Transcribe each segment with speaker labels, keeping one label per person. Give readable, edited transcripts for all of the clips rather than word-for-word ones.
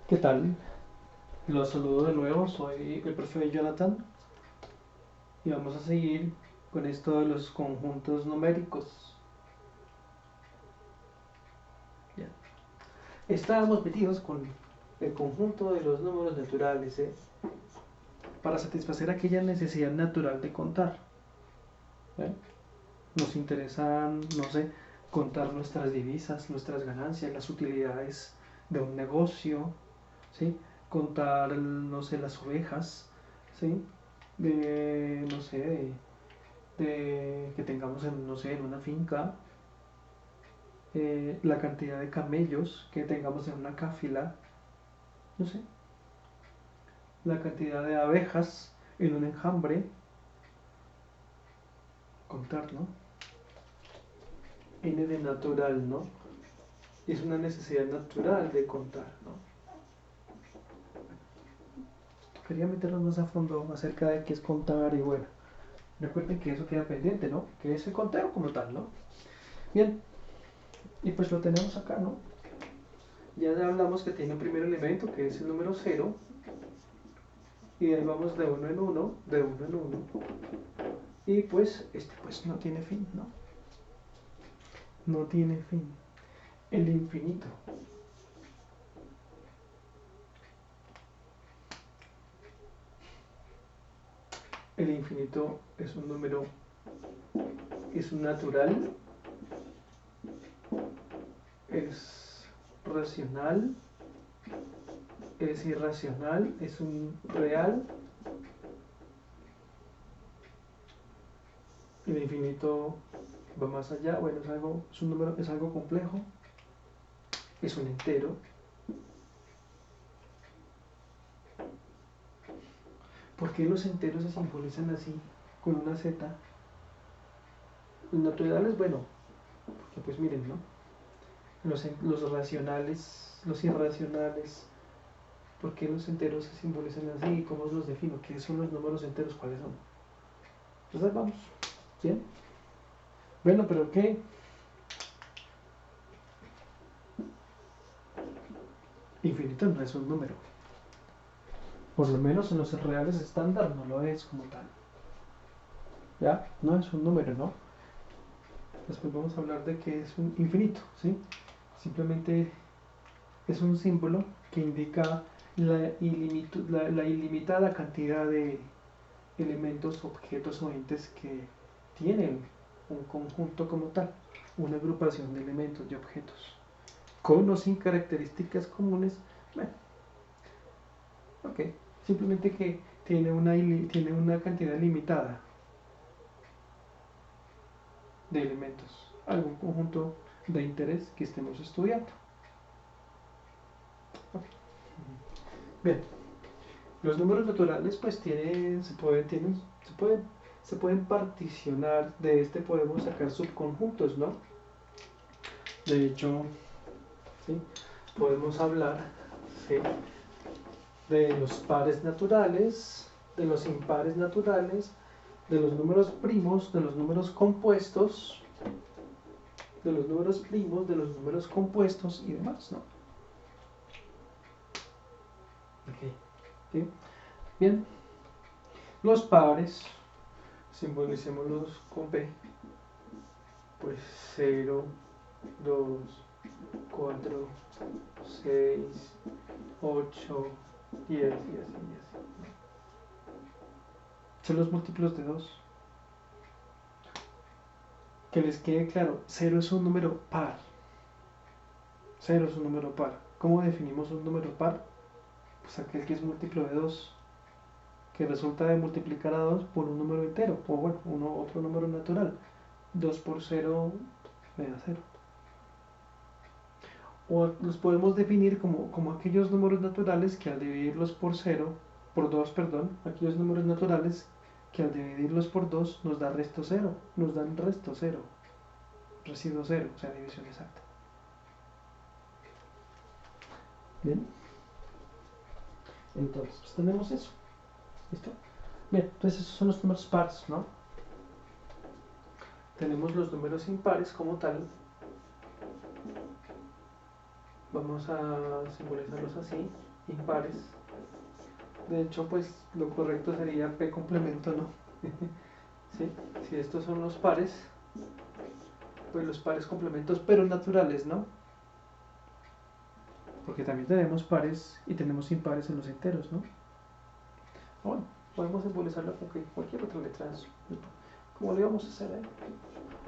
Speaker 1: ¿Qué tal? Los saludo de nuevo, soy el profe Jonathan y vamos a seguir con esto de los conjuntos numéricos. Ya. Estábamos metidos con el conjunto de los números naturales, para satisfacer aquella necesidad natural de contar. ¿eh? Nos interesan, no sé, contar nuestras divisas, nuestras ganancias, las utilidades de un negocio, ¿sí? Contar, no sé, las ovejas, ¿sí? De, no sé, que tengamos en, no sé, en una finca, la cantidad de camellos que tengamos en una cáfila, no sé, la cantidad de abejas en un enjambre, contar, ¿no? N de natural, ¿no? Es una necesidad natural de contar, ¿no? Quería meternos más a fondo acerca de qué es contar y bueno, recuerden que eso queda pendiente, ¿no? Que es el conteo como tal, ¿no? Bien, y pues lo tenemos acá, ¿no? Ya hablamos que tiene un primer elemento que es el número cero y ahí vamos de uno en uno, de uno en uno. Y pues este pues no tiene fin, ¿no? No tiene fin. El infinito. El infinito es un número, es un natural, es racional, es irracional, es un real. El infinito va más allá, bueno, es un número, es algo complejo, es un entero. ¿Por qué los enteros se simbolizan así, con una Z? Los naturales, bueno, porque pues miren, ¿no? Los racionales, los irracionales, ¿por qué los enteros se simbolizan así? ¿Cómo los defino? ¿Qué son los números enteros? ¿Cuáles son? Entonces vamos, ¿bien? Bueno, pero ¿qué? Infinito no es un número. Por lo menos en los reales estándar no lo es como tal. ¿Ya? No es un número, ¿no? Después vamos a hablar de que es un infinito, ¿sí? Simplemente es un símbolo que indica la ilimitada cantidad de elementos, objetos o entes que tienen un conjunto como tal, una agrupación de elementos y objetos, con o sin características comunes. Bueno, ok, simplemente que tiene una cantidad limitada de elementos, algún conjunto de interés que estemos estudiando. Okay. Bien, los números naturales pues se pueden particionar, de este podemos sacar subconjuntos, ¿no? De hecho, ¿sí? Podemos hablar, ¿sí? De los pares naturales, de los impares naturales, de los números primos, de los números compuestos, de los números primos, de los números compuestos y demás, ¿no? Okay. ¿Sí? Bien, los pares, simbolicémoslos con P, pues 0, 2, 4, 6, 8, 10 y así, y así. Son los múltiplos de 2. Que les quede claro, 0 es un número par. 0 es un número par. ¿Cómo definimos un número par? Pues aquel que es múltiplo de 2, que resulta de multiplicar a 2 por un número entero, o bueno, otro número natural. 2 por 0 me da 0. O los podemos definir como aquellos números naturales que al dividirlos por 0, por 2, perdón, aquellos números naturales que al dividirlos por 2 nos da resto 0, nos dan resto 0, residuo 0, o sea, división exacta. Bien, entonces pues tenemos eso. ¿Listo? Bien, entonces esos son los números pares, ¿no? Tenemos los números impares como tal. Vamos a simbolizarlos así. impares. De hecho, pues lo correcto sería P complemento, ¿no? ¿Sí? Si estos son los pares, pues los pares complementos, pero naturales, ¿no? Porque también tenemos pares y tenemos impares en los enteros, ¿no? Bueno, podemos simbolizarlo con cualquier otra letra, como lo íbamos a hacer, ¿eh?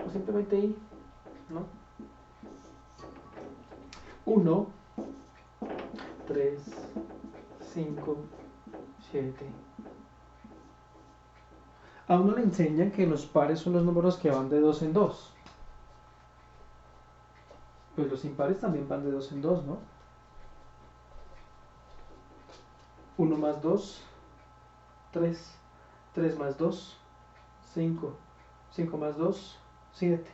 Speaker 1: O simplemente I, ¿no? 1, 3, 5, 7. A uno le enseñan que los pares son los números que van de 2 en 2. Pues los impares también van de 2 en 2, ¿no? 1 más 2, 3. 3 más 2, 5. 5 más 2, 7.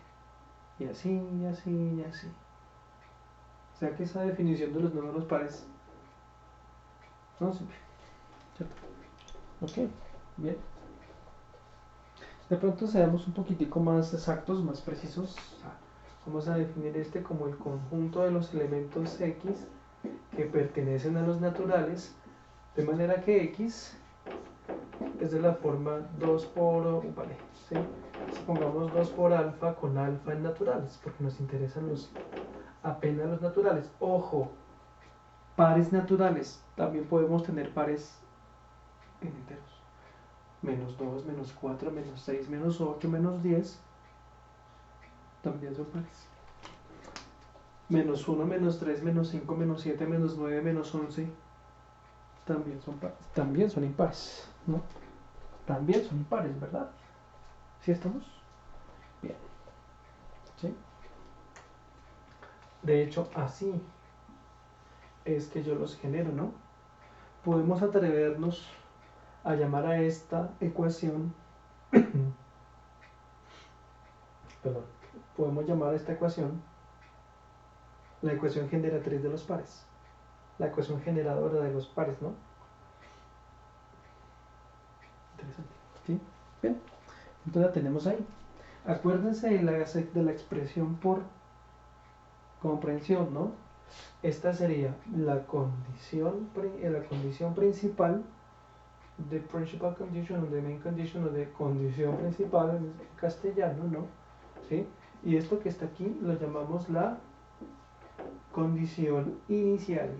Speaker 1: Y así, y así, y así. O sea que esa definición de los números pares no sirve. ¿Cierto? Ok, bien. De pronto seamos un poquitico más exactos, más precisos. Vamos a definir este como el conjunto de los elementos X que pertenecen a los naturales, de manera que X es de la forma 2 por, vale, ¿sí? Supongamos 2 por alfa con alfa en naturales, porque nos interesan apenas los naturales. Ojo, pares naturales, también podemos tener pares en enteros. Menos 2, menos 4, menos 6, menos 8, menos 10, también son pares. Menos 1, menos 3, menos 5, menos 7, menos 9, menos 11, también son pares, también son impares, ¿no? También son impares, ¿verdad? ¿Sí estamos? Bien. ¿Sí? De hecho, así es que yo los genero, ¿no? Podemos atrevernos a llamar a esta ecuación, perdón, podemos llamar a esta ecuación la ecuación generatriz de los pares, la ecuación generadora de los pares, ¿no? Interesante. ¿Sí? Bien, entonces la tenemos ahí. Acuérdense de la expresión por comprensión, ¿no? Esta sería la condición principal de principal condition o de main condition o de condición principal en castellano, ¿no? ¿Sí? Y esto que está aquí lo llamamos la condición inicial.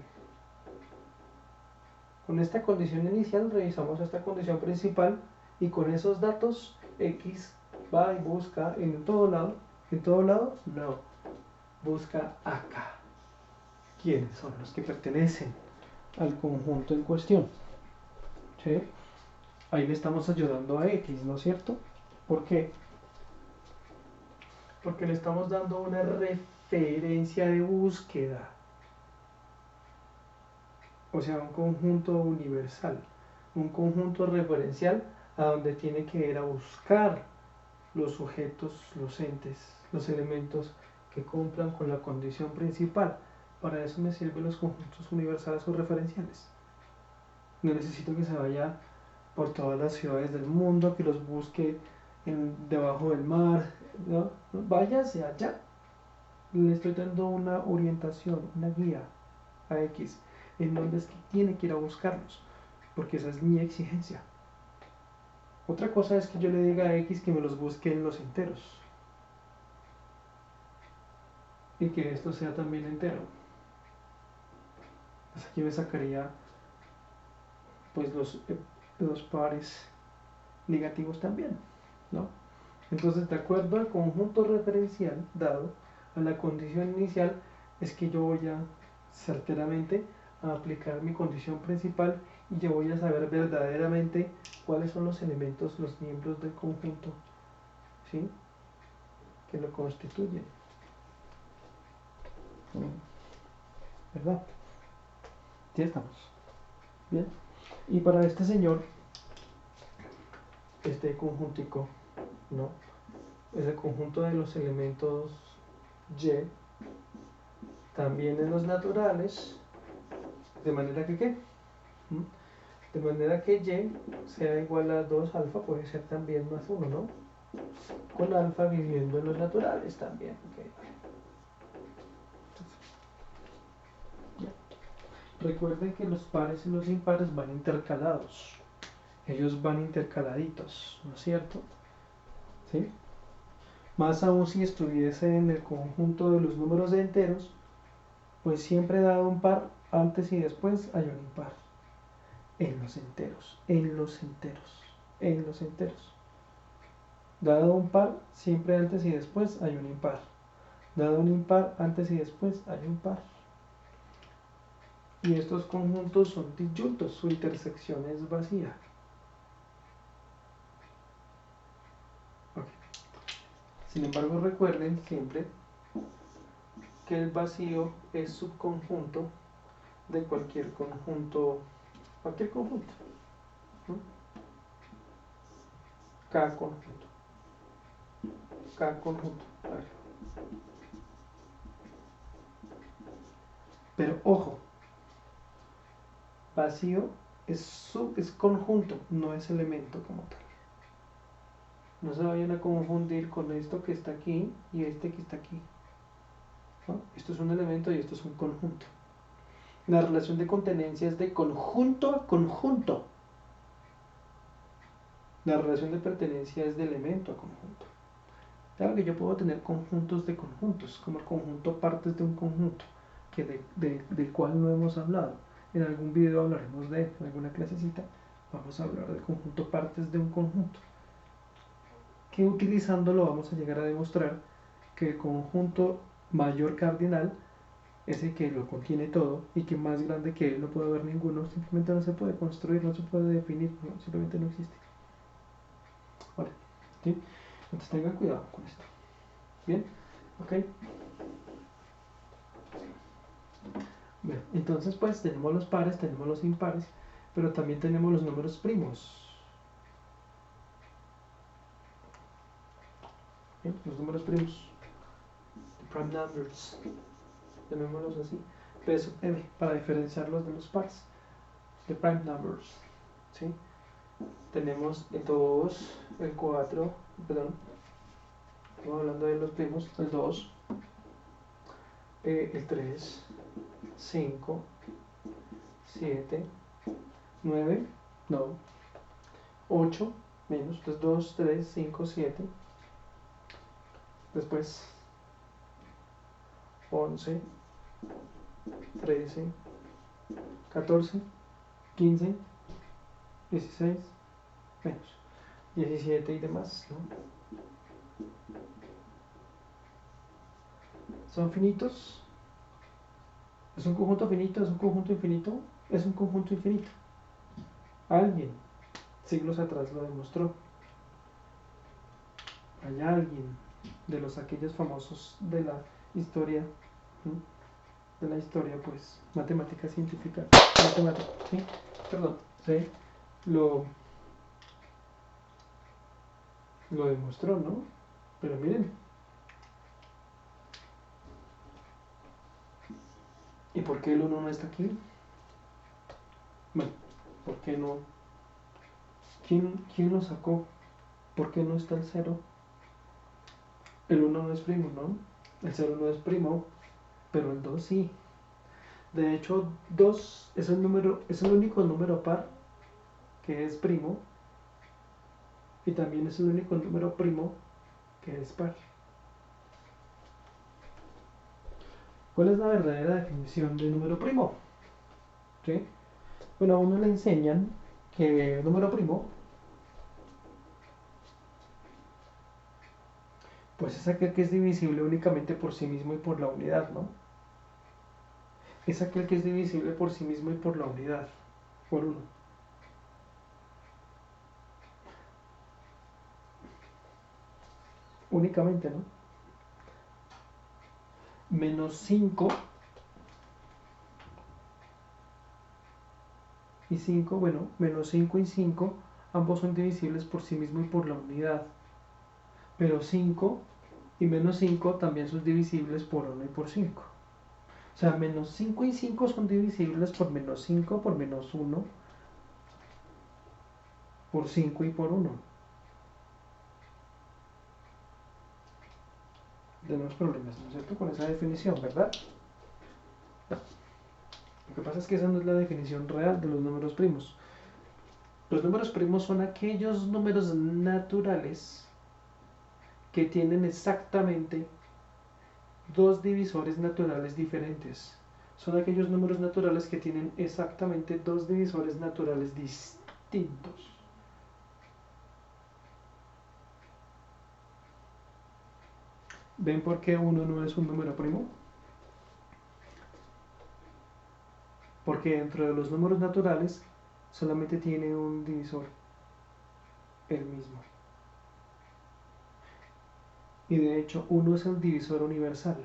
Speaker 1: Con esta condición inicial revisamos esta condición principal y con esos datos X va y busca en todo lado. ¿En todo lado? No. Busca acá. ¿Quiénes son los que pertenecen al conjunto en cuestión? ¿Sí? Ahí le estamos ayudando a X, ¿no es cierto? ¿Por qué? Porque le estamos dando una referencia de búsqueda. O sea, un conjunto universal, un conjunto referencial a donde tiene que ir a buscar los sujetos, los entes, los elementos que cumplan con la condición principal. Para eso me sirven los conjuntos universales o referenciales. No necesito que se vaya por todas las ciudades del mundo, que los busque debajo del mar, ¿no? Váyase allá. Le estoy dando una orientación, una guía a X, en donde es que tiene que ir a buscarlos, porque esa es mi exigencia. Otra cosa es que yo le diga a X que me los busque en los enteros, y que esto sea también entero. Pues aquí me sacaría pues los pares negativos también, ¿no? Entonces, de acuerdo al conjunto referencial dado a la condición inicial, es que yo voy a certeramente a aplicar mi condición principal y yo voy a saber verdaderamente cuáles son los elementos, los miembros del conjunto, ¿sí? Que lo constituyen, ¿verdad? Ya estamos. Bien. Y para este señor, este conjuntico, ¿no? Es el conjunto de los elementos Y, también en los naturales, de manera que ¿qué? De manera que Y sea igual a 2 alfa, puede ser también más 1, ¿no? Con alfa viviendo en los naturales también, ¿ok? Recuerden que los pares y los impares van intercalados. Ellos van intercaladitos, ¿no es cierto? ¿Sí? Más aún si estuviese en el conjunto de los números enteros, pues siempre dado un par, antes y después hay un impar. En los enteros, en los enteros, en los enteros. Dado un par, siempre antes y después hay un impar. Dado un impar, antes y después hay un par. Y estos conjuntos son disyuntos, su intersección es vacía. Okay. Sin embargo, recuerden siempre que el vacío es subconjunto de cualquier conjunto, ¿no? Cada conjunto, cada conjunto. A ver. Pero ojo, vacío es conjunto, no es elemento como tal. No se vayan a confundir con esto que está aquí y este que está aquí, ¿no? Esto es un elemento y esto es un conjunto. La relación de contenencia es de conjunto a conjunto. La relación de pertenencia es de elemento a conjunto. Claro que yo puedo tener conjuntos de conjuntos, como el conjunto partes de un conjunto, del cual no hemos hablado. En algún video hablaremos de él, en alguna clasecita vamos a hablar del conjunto partes de un conjunto, que utilizándolo vamos a llegar a demostrar que el conjunto mayor cardinal es el que lo contiene todo y que más grande que él no puede haber ninguno, simplemente no se puede construir, no se puede definir, no, simplemente no existe. Vale, ¿sí? Entonces tengan cuidado con esto. Bien, ok. Bueno, entonces pues tenemos los pares, tenemos los impares, pero también tenemos los números primos. ¿Bien? Los números primos, the prime numbers, llamémoslos así, P sub m, para diferenciarlos de los pares, the prime numbers, ¿sí? Tenemos el 2, el 4, perdón, estamos hablando de los primos, el 2, el 3, 5, 7, 9, no, 8, menos, entonces 2, 3, 5, 7, después 11, 13, 14, 15, 16, menos 17 y demás, ¿no? ¿Son finitos? ¿Es un conjunto finito? ¿Es un conjunto infinito? Es un conjunto infinito. Alguien, siglos atrás, lo demostró. Hay alguien de aquellos famosos de la historia, ¿sí? De la historia, pues, matemática científica, matemática, ¿sí? Perdón, ¿sí? Lo demostró, ¿no? Pero miren, ¿y por qué el 1 no está aquí? Bueno, ¿por qué no? ¿Quién lo sacó? ¿Por qué no está el 0? El 1 no es primo, ¿no? El 0 no es primo, pero el 2 sí. De hecho, 2 es es el único número par que es primo y también es el único número primo que es par. ¿Cuál es la verdadera definición de número primo? ¿Sí? Bueno, a uno le enseñan que el número primo pues es aquel que es divisible únicamente por sí mismo y por la unidad, ¿no? Es aquel que es divisible por sí mismo y por la unidad, por 1. Únicamente, ¿no? Menos 5 y 5, bueno, menos 5 y 5, ambos son divisibles por sí mismo y por la unidad. Pero 5 y menos 5 también son divisibles por 1 y por 5. O sea, menos 5 y 5 son divisibles por menos 5, por menos 1, por 5 y por 1. Tenemos problemas, ¿no es cierto? Con esa definición, ¿verdad? No. Lo que que pasa es que esa no es la definición real de los números primos. Los números primos son aquellos números naturales que tienen exactamente dos divisores naturales diferentes. Son aquellos números naturales que tienen exactamente dos divisores naturales distintos. ¿Ven por qué 1 no es un número primo? Porque dentro de los números naturales solamente tiene un divisor, el mismo. Y de hecho 1 es el divisor universal.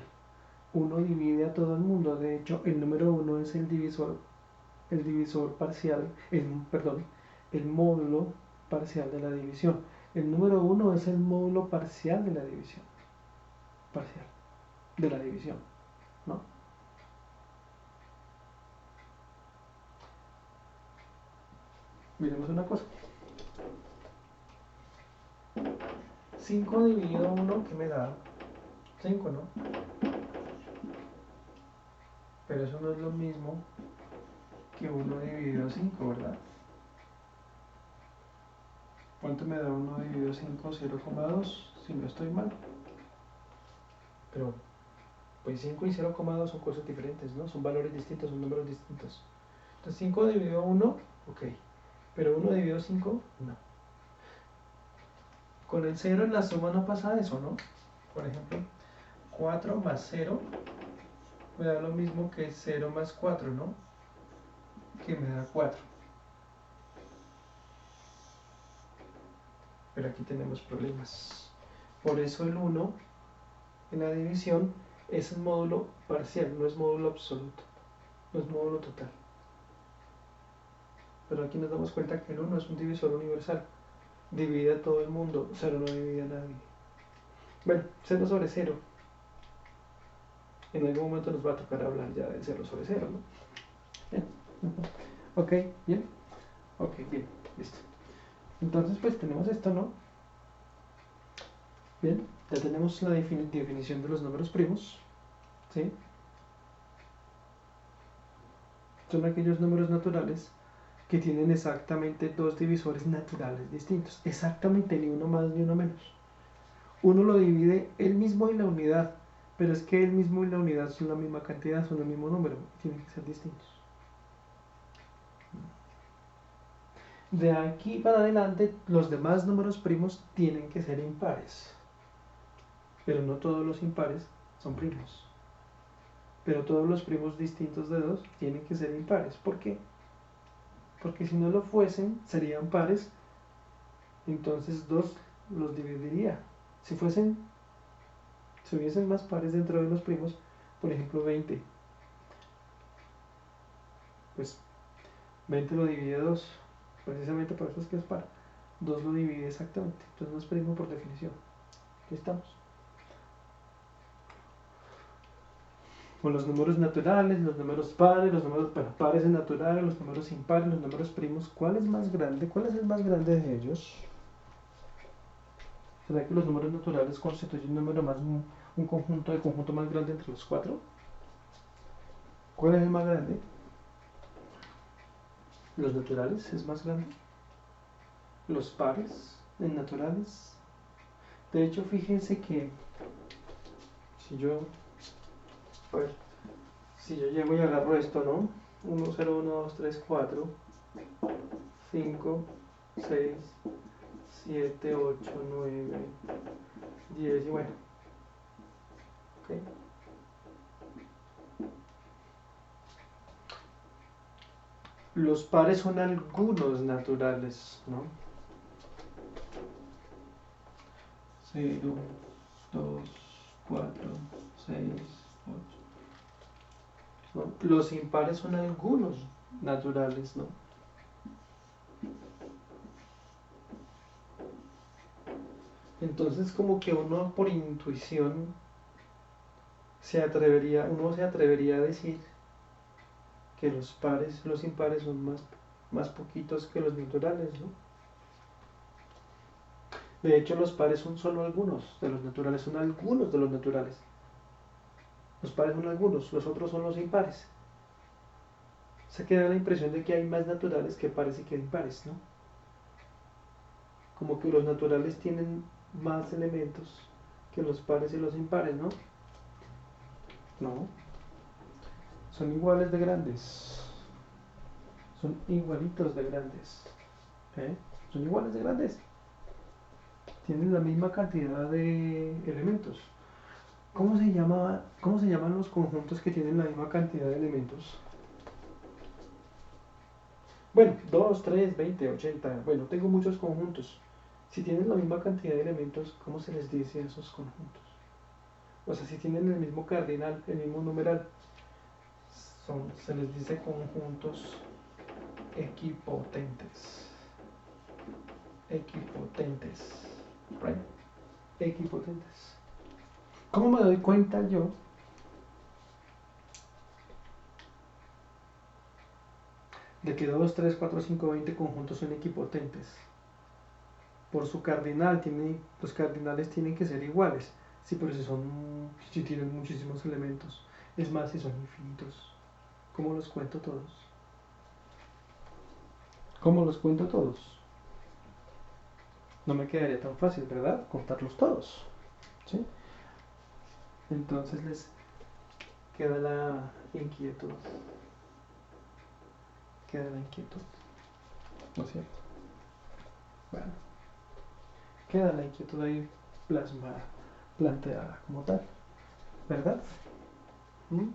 Speaker 1: 1 divide a todo el mundo. De hecho el número 1 es el divisor parcial, el módulo parcial de la división. El número 1 es el módulo parcial de la división. Parcial de la división, ¿no? Miremos una cosa. 5 dividido 1, ¿qué me da? 5, ¿no? Pero eso no es lo mismo que 1 dividido 5, ¿verdad? ¿Cuánto me da 1 dividido 5? 0,2, si no estoy mal. Pero, pues 5 y 0,2 son cosas diferentes, ¿no? Son valores distintos, son números distintos. Entonces 5 dividido 1, ok. Pero 1 dividido 5, no. Con el 0 en la suma no pasa eso, ¿no? Por ejemplo, 4 más 0 me da lo mismo que 0 más 4, ¿no? Que me da 4. Pero aquí tenemos problemas. Por eso el 1 en la división es un módulo parcial, no es módulo absoluto, no es módulo total. Pero aquí nos damos cuenta que el 1 es un divisor universal. Divide a todo el mundo, 0 no divide a nadie. Bueno, 0 sobre 0. En algún momento nos va a tocar hablar ya del 0 sobre 0, ¿no? Bien. Ok, bien. Ok, bien, listo. Entonces, pues tenemos esto, ¿no? Bien, ya tenemos la definición de los números primos, ¿sí? Son aquellos números naturales que tienen exactamente dos divisores naturales distintos. Exactamente, ni uno más ni uno menos. Uno lo divide él mismo y la unidad, pero es que él mismo y la unidad son la misma cantidad, son el mismo número, tienen que ser distintos. De aquí para adelante, los demás números primos tienen que ser impares, pero no todos los impares son primos. Pero todos los primos distintos de 2 tienen que ser impares. ¿Por qué? Porque si no lo fuesen, serían pares, entonces 2 los dividiría. Si hubiesen más pares dentro de los primos, por ejemplo 20, pues 20 lo divide 2, precisamente por eso es que es par. 2 lo divide exactamente, entonces no es primo por definición. Aquí estamos. Con los números naturales, los números pares, los números pares naturales, los números impares, los números primos, ¿cuál es más grande? ¿Cuál es el más grande de ellos? ¿Será que los números naturales constituyen un conjunto más grande entre los 4? ¿Cuál es el más grande? ¿Los naturales es más grande? ¿Los pares naturales? De hecho, fíjense que si yo llego y agarro esto, ¿no? 1, 0, 1, 2, 3, 4, 5, 6, 7, 8, 9, 10 y bueno. ¿Okay? Los pares son algunos naturales, ¿no? 0, 2, 4, 6, 8. ¿No? Los impares son algunos naturales, ¿no? Entonces como que uno por intuición uno se atrevería a decir que los impares son más poquitos que los naturales, ¿no? De hecho, los pares son solo algunos de los naturales, son algunos de los naturales. Los pares son algunos, los otros son los impares. Se queda la impresión de que hay más naturales que pares y que impares, ¿no? Como que los naturales tienen más elementos que los pares y los impares, ¿no? No, son iguales de grandes. Son igualitos de grandes. ¿Eh? Son iguales de grandes. Tienen la misma cantidad de elementos. ¿Cómo se llaman los conjuntos que tienen la misma cantidad de elementos? Bueno, 2, 3, 20, 80. Bueno, tengo muchos conjuntos. Si tienen la misma cantidad de elementos, ¿cómo se les dice a esos conjuntos? O sea, si tienen el mismo cardinal, el mismo numeral, se les dice conjuntos equipotentes. Equipotentes. Right? Equipotentes. ¿Cómo me doy cuenta yo de que 2, 3, 4, 5, 20 conjuntos son equipotentes? Por su cardinal, los cardinales tienen que ser iguales. Sí, pero si tienen muchísimos elementos. Es más, si son infinitos. ¿Cómo los cuento todos? ¿Cómo los cuento todos? No me quedaría tan fácil, ¿verdad? Contarlos todos. ¿Sí? Entonces les queda la inquietud. Queda la inquietud. ¿No es cierto? Bueno, queda la inquietud ahí plasmada, planteada como tal. ¿Verdad? ¿Mm?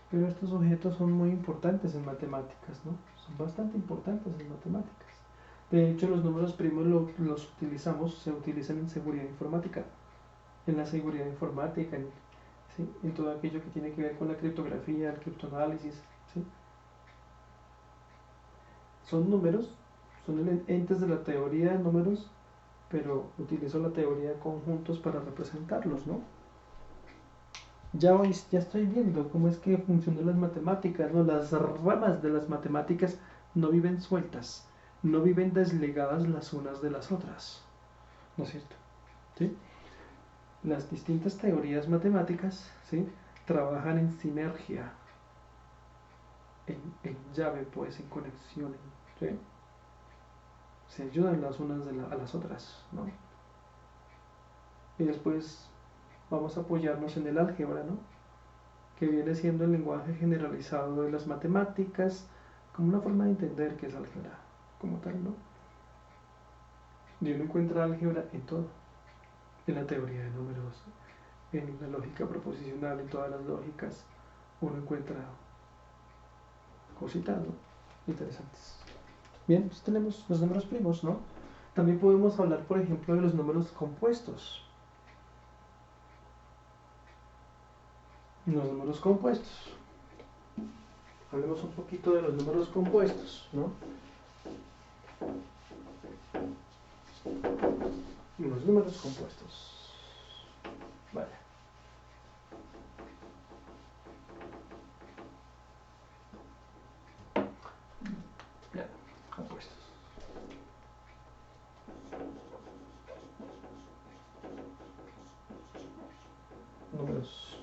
Speaker 1: Pero estos objetos son muy importantes en matemáticas, ¿no? Son bastante importantes en matemáticas. De hecho, los números primos los utilizamos, se utilizan en seguridad informática, en la seguridad informática, ¿sí? En todo aquello que tiene que ver con la criptografía, el criptoanálisis, ¿sí? Son números, son entes de la teoría de números, pero utilizo la teoría de conjuntos para representarlos, ¿no? Ya estoy viendo cómo es que funcionan las matemáticas, ¿no? Las ramas de las matemáticas no viven sueltas, no viven desligadas las unas de las otras, ¿no es cierto? ¿Sí? Las distintas teorías matemáticas, ¿sí? Trabajan en sinergia, en llave, pues, en conexión, ¿sí? Se ayudan las unas a las otras, ¿no? Y después vamos a apoyarnos en el álgebra, ¿no? Que viene siendo el lenguaje generalizado de las matemáticas, como una forma de entender qué es álgebra, como tal, ¿no? Y uno encuentra álgebra en todo, en la teoría de números, en la lógica proposicional, en todas las lógicas, uno encuentra cositas, ¿no? Interesantes. Bien, pues tenemos los números primos, ¿no? También podemos hablar, por ejemplo, de los números compuestos. Los números compuestos. Hablemos un poquito de los números compuestos, ¿no? Los números compuestos. Vale. Bien, compuestos. Números.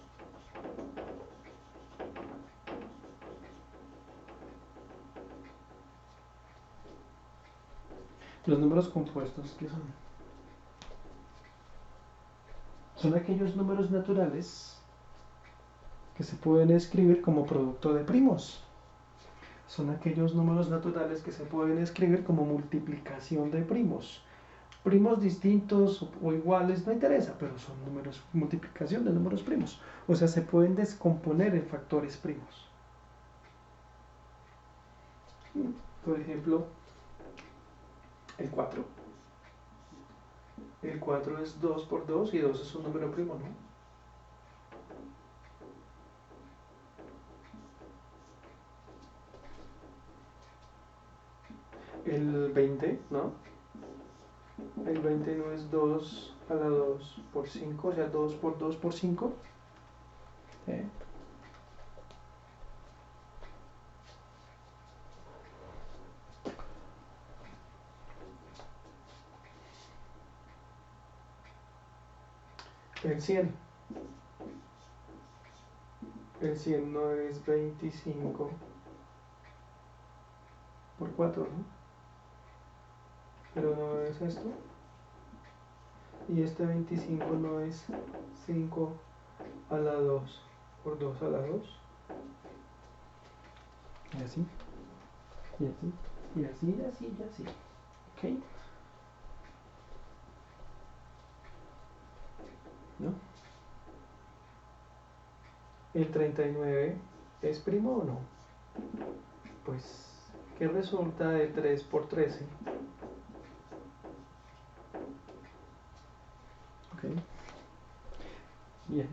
Speaker 1: Los números compuestos, ¿qué son? Son aquellos números naturales que se pueden escribir como producto de primos. Son aquellos números naturales que se pueden escribir como multiplicación de primos. Primos distintos o iguales, no interesa, pero son números, multiplicación de números primos. O sea, se pueden descomponer en factores primos. Por ejemplo, el 4. El 4 es 2 por 2 y 2 es un número primo, ¿no? El 20, ¿no? El 20 no es 2 a la 2 por 5, o sea, 2 por 2 por 5. ¿Eh? El 100. El 100 no es 25 por 4, ¿no? Pero no es esto. Y este 25 no es 5 a la 2 por 2 a la 2. Y así. Y así. Y así, y así, y así. ¿Ok? ¿No? ¿El 39 es primo o no? Pues, ¿qué resulta de 3 por 13? Ok. Bien.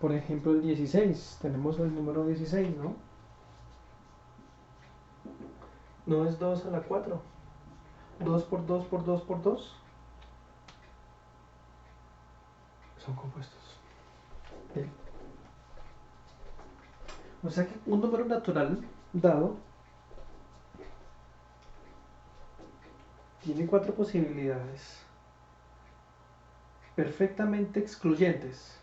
Speaker 1: Por ejemplo, el 16. Tenemos el número 16, ¿no? No es 2 a la 4. 2 por 2 por 2 por 2. Son compuestos. Bien. O sea que un número natural dado tiene 4 posibilidades perfectamente excluyentes.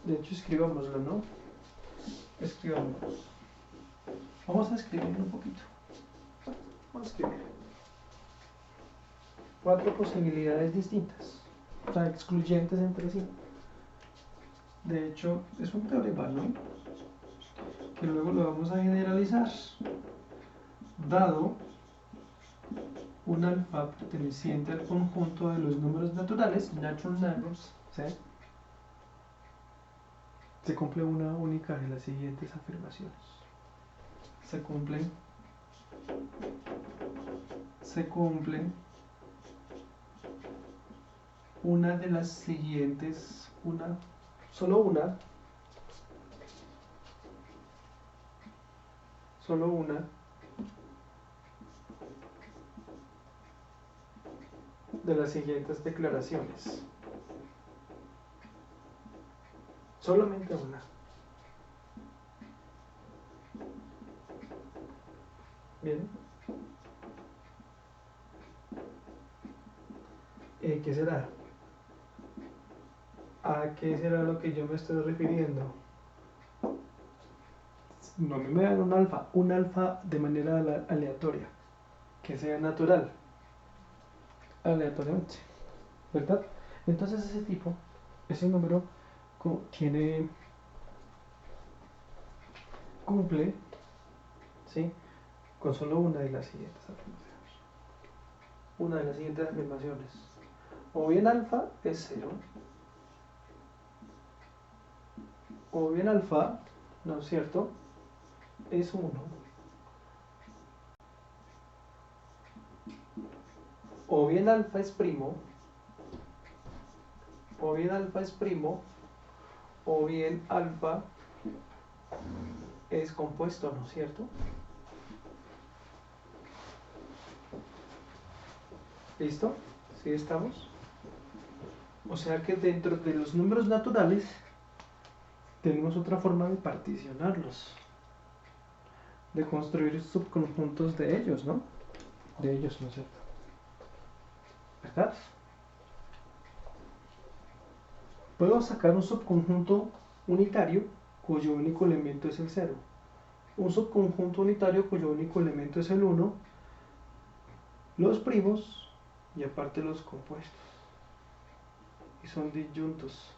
Speaker 1: De hecho, escribámoslo, ¿no? Escribamos. Vamos a escribir un poquito. Vamos a escribir. 4 posibilidades distintas. O sea, excluyentes entre sí. De hecho, es un teorema, ¿no? Que luego lo vamos a generalizar. Dado un alfa perteneciente al conjunto de los números naturales, natural numbers, ¿sí? Se cumple una única de las siguientes afirmaciones. Se cumple una de las siguientes, solo una de las siguientes declaraciones. Solamente una. Bien. ¿Qué será? ¿A qué será lo que yo me estoy refiriendo? No, a mí me dan un alfa de manera aleatoria, que sea natural, aleatoriamente, ¿verdad? Entonces ese número cumple, ¿sí? Con solo una de las siguientes afirmaciones. Una de las siguientes afirmaciones. O bien alfa es 0, o bien alfa, ¿no es cierto?, es 1, o bien alfa es primo, o bien alfa es primo, o bien alfa es compuesto, ¿no es cierto? ¿Listo? ¿Sí estamos? O sea que dentro de los números naturales tenemos otra forma de particionarlos, de construir subconjuntos de ellos, ¿no? De ellos, ¿no es cierto? ¿Verdad? Podemos sacar un subconjunto unitario cuyo único elemento es el 0. Un subconjunto unitario cuyo único elemento es el 1. Los primos y aparte los compuestos. Y son disyuntos.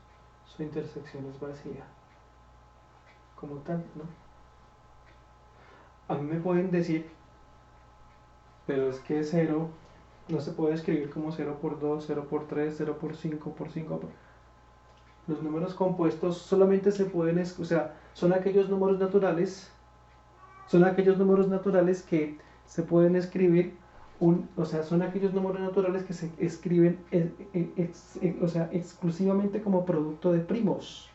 Speaker 1: Su intersección es vacía. Como tal, ¿no? A mí me pueden decir, pero es que 0 no se puede escribir como 0 por 2, 0 por 3, 0 por 5, por 5. Los números compuestos solamente se pueden, o sea, son aquellos números naturales que se pueden escribir, o sea, son aquellos números naturales que se escriben o sea, exclusivamente como producto de primos,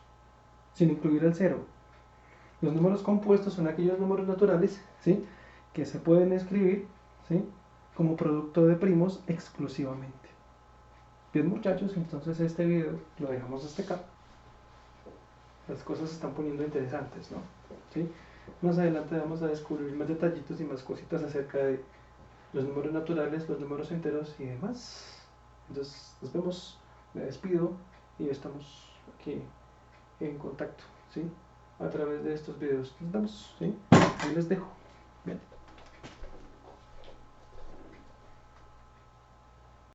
Speaker 1: sin incluir el 0. Los números compuestos son aquellos números naturales, ¿sí?, que se pueden escribir, ¿sí?, como producto de primos exclusivamente. Bien, muchachos, entonces este video lo dejamos hasta acá. Las cosas se están poniendo interesantes, ¿no? ¿Sí? Más adelante vamos a descubrir más detallitos y más cositas acerca de los números naturales, los números enteros y demás. Entonces, nos vemos, me despido y estamos aquí en contacto, ¿sí? A través de estos videos. Nos vemos, ¿sí? Ahí les dejo. Bien.